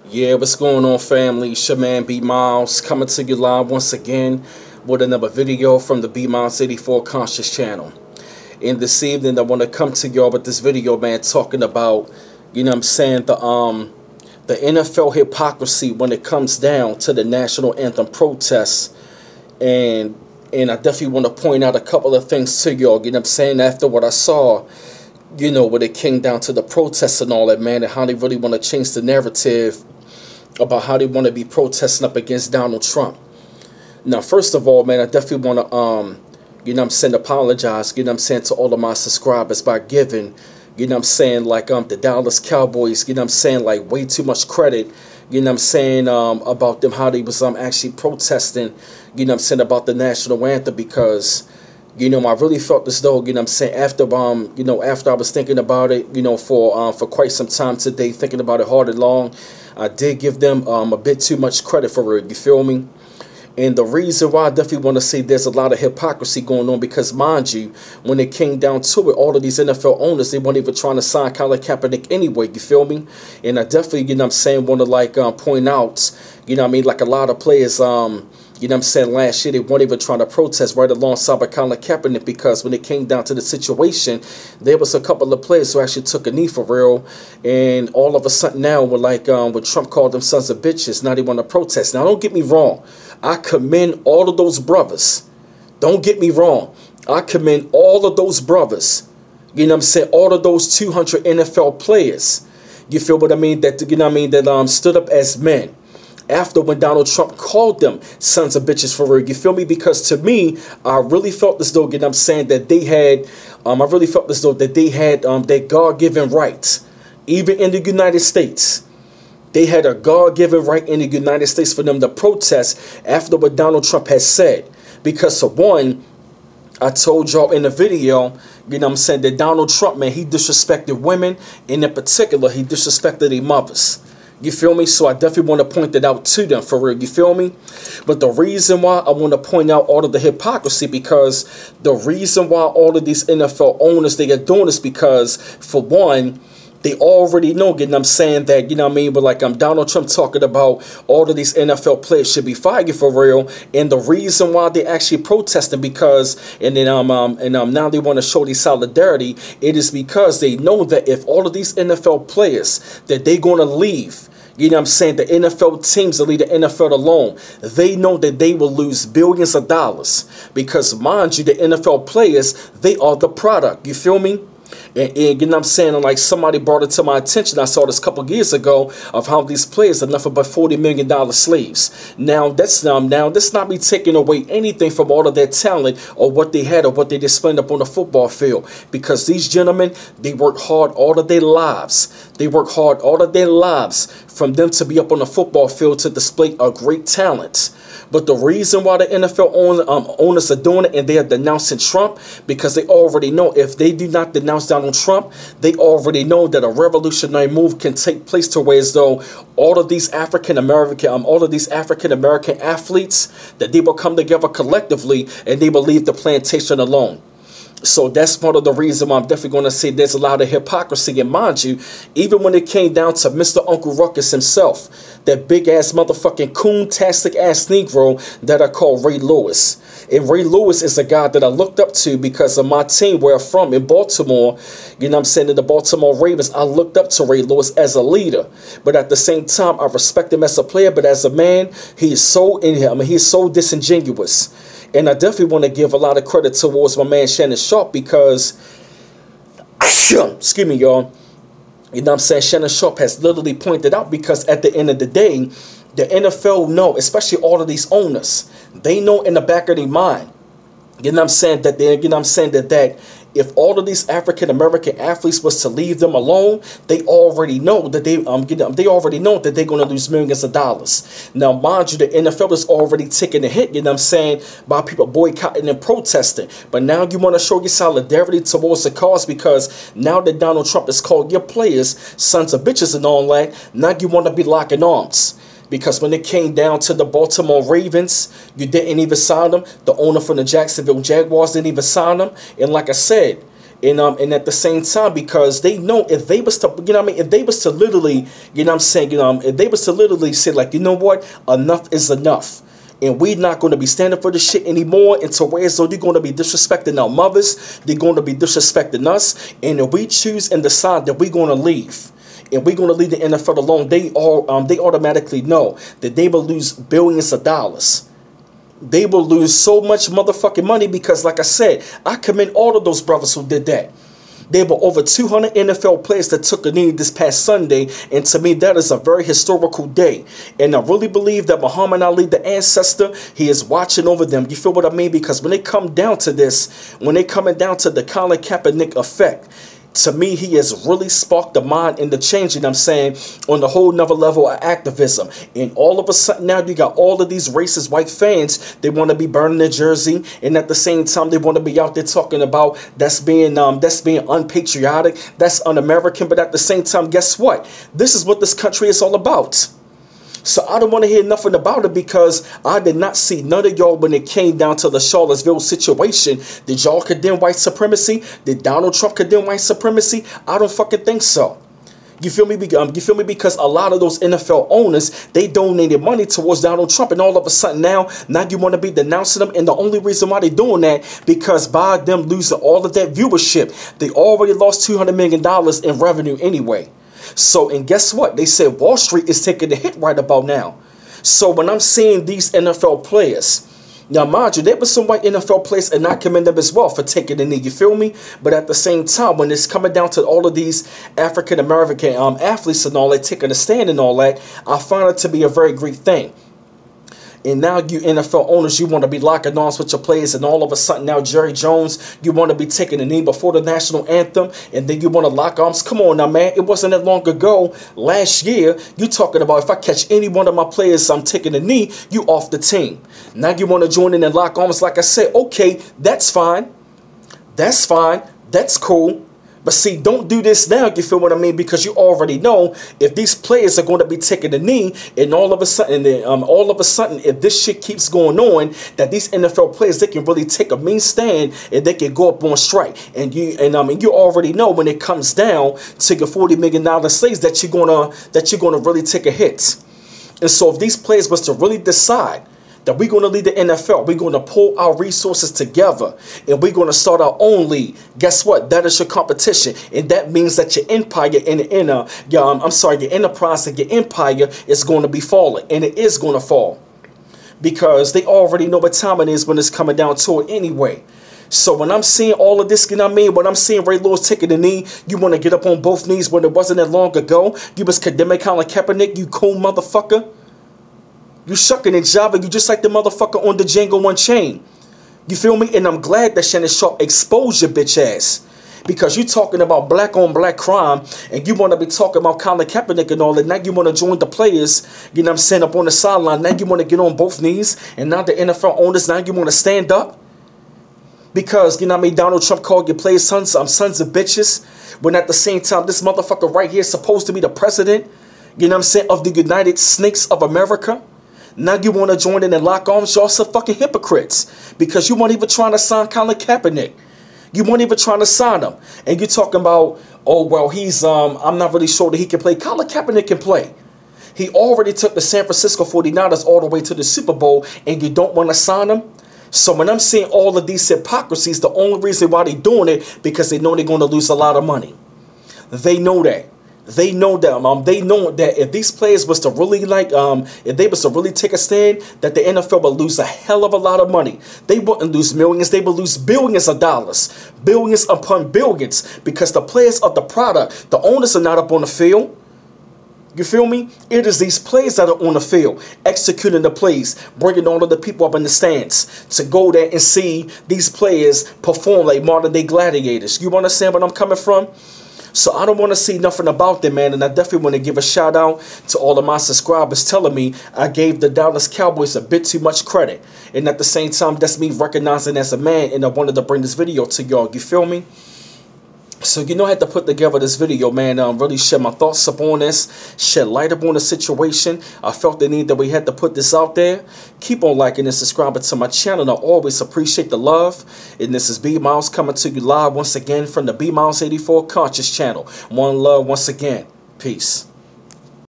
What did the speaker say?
Yeah, what's going on, family? It's your man B Miles coming to you live once again with another video from the B Miles 84 Conscious channel. And this evening I want to come to y'all with this video, man, talking about, you know what I'm saying, the NFL hypocrisy when it comes down to the national anthem protests. And I definitely want to point out a couple of things to y'all, you know what I'm saying, after what I saw, you know, when it came down to the protests and all that, man, and how they really want to change the narrative about how they want to be protesting up against Donald Trump. Now, first of all, man, I definitely want to, you know what I'm saying, apologize, you know what I'm saying, to all of my subscribers by giving, you know what I'm saying, like, the Dallas Cowboys, you know what I'm saying, like, way too much credit, you know what I'm saying, about them, how they was, actually protesting, you know what I'm saying, about the national anthem, because, you know, I really felt as though, you know what I'm saying, after, you know, after I was thinking about it, you know, for quite some time today, thinking about it hard and long, I did give them a bit too much credit for it, you feel me? And the reason why I definitely want to say there's a lot of hypocrisy going on, because, mind you, when it came down to it, all of these NFL owners, they weren't even trying to sign Colin Kaepernick anyway, you feel me? And I definitely, you know what I'm saying, want to, like, point out, you know what I mean, like a lot of players, you know what I'm saying, last year they weren't even trying to protest right alongside with Colin Kaepernick, because when it came down to the situation, there was a couple of players who actually took a knee for real, and all of a sudden now, when when Trump called them sons of bitches, now they want to protest. Now, don't get me wrong, I commend all of those brothers. Don't get me wrong, I commend all of those brothers. You know what I'm saying, all of those 200 NFL players. You feel what I mean? That, you know what I mean, that stood up as men after when Donald Trump called them sons of bitches for real, you feel me? Because to me, I really felt as though, you know what I'm saying, that they had, I really felt as though that they had their God-given rights, even in the United States. They had a God-given right in the United States for them to protest after what Donald Trump has said. Because for one, I told y'all in the video, you know what I'm saying, that Donald Trump, man, he disrespected women, and in particular, he disrespected their mothers. You feel me? So I definitely want to point that out to them for real. You feel me? But the reason why I want to point out all of the hypocrisy, because the reason why all of these NFL owners, they are doing this because, for one, they already know, you know what I'm saying, that, you know what I mean, but like Donald Trump talking about all of these NFL players should be fired for real. And the reason why they actually protesting, because, and then now they want to show these solidarity, it is because they know that if all of these NFL players, that they're going to leave, you know what I'm saying, the NFL teams that leave the NFL alone, they know that they will lose billions of dollars. Because, mind you, the NFL players, they are the product. You feel me? And you know what I'm saying, and like somebody brought it to my attention, I saw this a couple of years ago, of how these players are nothing but $40 million slaves. Now that's not me taking away anything from all of their talent or what they had or what they displayed up on the football field, because these gentlemen, they work hard all of their lives. They work hard all of their lives from them to be up on the football field to display a great talent. But the reason why the NFL owners are doing it and they are denouncing Trump, because they already know if they do not denounce Donald Trump, they already know that a revolutionary move can take place to where as though all of these African American athletes, that they will come together collectively and they will leave the plantation alone. So that's part of the reason why I'm definitely going to say there's a lot of hypocrisy. And mind you, even when it came down to Mr. Uncle Ruckus himself, that big-ass motherfucking coon-tastic-ass Negro that I call Ray Lewis. And Ray Lewis is a guy that I looked up to because of my team where I'm from in Baltimore. You know what I'm saying, in the Baltimore Ravens, I looked up to Ray Lewis as a leader. But at the same time, I respect him as a player. But as a man, he's so disingenuous. And I definitely want to give a lot of credit towards my man Shannon Sharpe, because, excuse me, y'all, you know what I'm saying, Shannon Sharpe has literally pointed out, because at the end of the day, the NFL know, especially all of these owners, they know in the back of their mind, you know what I'm saying, that they, you know what I'm saying, that if all of these African American athletes was to leave them alone, they already know that they already know that they're going to lose millions of dollars. Now, mind you, the NFL is already taking a hit, you know what I'm saying, by people boycotting and protesting. But now you want to show your solidarity towards the cause, because now that Donald Trump has called your players sons of bitches and all that, now you want to be locking arms. Because when it came down to the Baltimore Ravens, you didn't even sign them. The owner from the Jacksonville Jaguars didn't even sign them. And like I said, And at the same time, because they know if they was to, you know what I mean, if they was to literally, you know what I'm saying, if they was to literally say like, you know what, enough is enough. And we're not going to be standing for this shit anymore until where so they're going to be disrespecting our mothers. They're going to be disrespecting us. And if we choose and decide that we're going to leave, and we're going to leave the NFL alone, they automatically know that they will lose billions of dollars. They will lose so much motherfucking money because, like I said, I commend all of those brothers who did that. There were over 200 NFL players that took a knee this past Sunday, and to me, that is a very historical day. And I really believe that Muhammad Ali, the ancestor, he is watching over them. You feel what I mean? Because when they come down to this, when they coming down to the Colin Kaepernick effect, to me, he has really sparked the mind and the change, you know what I'm saying, on the whole nother level of activism. And all of a sudden now you got all of these racist white fans, they want to be burning their jersey, and at the same time they want to be out there talking about that's being unpatriotic, that's un-American. But at the same time, guess what? This is what this country is all about. So I don't want to hear nothing about it because I did not see none of y'all when it came down to the Charlottesville situation. Did y'all condemn white supremacy? Did Donald Trump condemn white supremacy? I don't fucking think so. You feel me? You feel me? Because a lot of those NFL owners, they donated money towards Donald Trump, and all of a sudden now you want to be denouncing them. And the only reason why they're doing that, because by them losing all of that viewership, they already lost $200 million in revenue anyway. So, and guess what? They said Wall Street is taking the hit right about now. So when I'm seeing these NFL players, now mind you, there were some white NFL players, and I commend them as well for taking the knee, you feel me? But at the same time, when it's coming down to all of these African-American athletes and all that, taking a stand and all that, I find it to be a very great thing. And now you NFL owners, you want to be locking arms with your players, and all of a sudden now Jerry Jones, you want to be taking a knee before the national anthem, and then you want to lock arms. Come on now, man. It wasn't that long ago, last year, you talking about if I catch any one of my players, I'm taking a knee, you off the team. Now you want to join in and lock arms. Like I said, okay, that's fine. That's fine. That's cool. But see, don't do this now, you feel what I mean? Because you already know if these players are going to be taking the knee, and all of a sudden, if this shit keeps going on, that these NFL players, they can really take a mean stand and they can go up on strike. And you already know when it comes down to your $40 million slaves that you're gonna really take a hit. And so if these players was to really decide that we're going to lead the NFL, we're going to pull our resources together, and we're going to start our own league. Guess what? That is your competition, and that means that your empire your enterprise and your empire is going to be falling, and it is going to fall because they already know what time it is when it's coming down to it anyway. So when I'm seeing all of this, you know what I mean? When I'm seeing Ray Lewis taking the knee, you want to get up on both knees when it wasn't that long ago. You was condemning Colin Kaepernick, you cool motherfucker. You shucking and jiving, you just like the motherfucker on the Django Unchained. You feel me? And I'm glad that Shannon Sharp exposed your bitch ass. Because you talking about black on black crime, and you want to be talking about Colin Kaepernick and all that. Now you want to join the players, you know what I'm saying, up on the sideline. Now you want to get on both knees. And now the NFL owners, now you want to stand up. Because, you know what I mean, Donald Trump called your players sons of bitches. When at the same time, this motherfucker right here is supposed to be the president, you know what I'm saying, of the United Snakes of America. Now you want to join in and lock arms. Y'all some fucking hypocrites. Because you weren't even trying to sign Colin Kaepernick. You weren't even trying to sign him. And you're talking about, oh, well, he's, I'm not really sure that he can play. Colin Kaepernick can play. He already took the San Francisco 49ers all the way to the Super Bowl, and you don't want to sign him? So when I'm seeing all of these hypocrisies, the only reason why they're doing it, because they know they're going to lose a lot of money. They know that. They know that they know that if these players was to really if they was to really take a stand, that the NFL would lose a hell of a lot of money. They wouldn't lose millions, they would lose billions of dollars, billions upon billions, because the players of the product, the owners are not up on the field. You feel me? It is these players that are on the field, executing the plays, bringing all of the people up in the stands to go there and see these players perform like modern day gladiators. You understand where I'm coming from? So I don't want to see nothing about them, man. And I definitely want to give a shout out to all of my subscribers telling me I gave the Dallas Cowboys a bit too much credit. And at the same time, that's me recognizing as a man, and I wanted to bring this video to y'all. You feel me? So, you know, I had to put together this video, man, really share my thoughts up on this, shed light up on the situation. I felt the need that we had to put this out there. Keep on liking and subscribing to my channel, and I always appreciate the love. And this is B Miles coming to you live once again from the B Miles 84 Conscious channel. One love once again. Peace.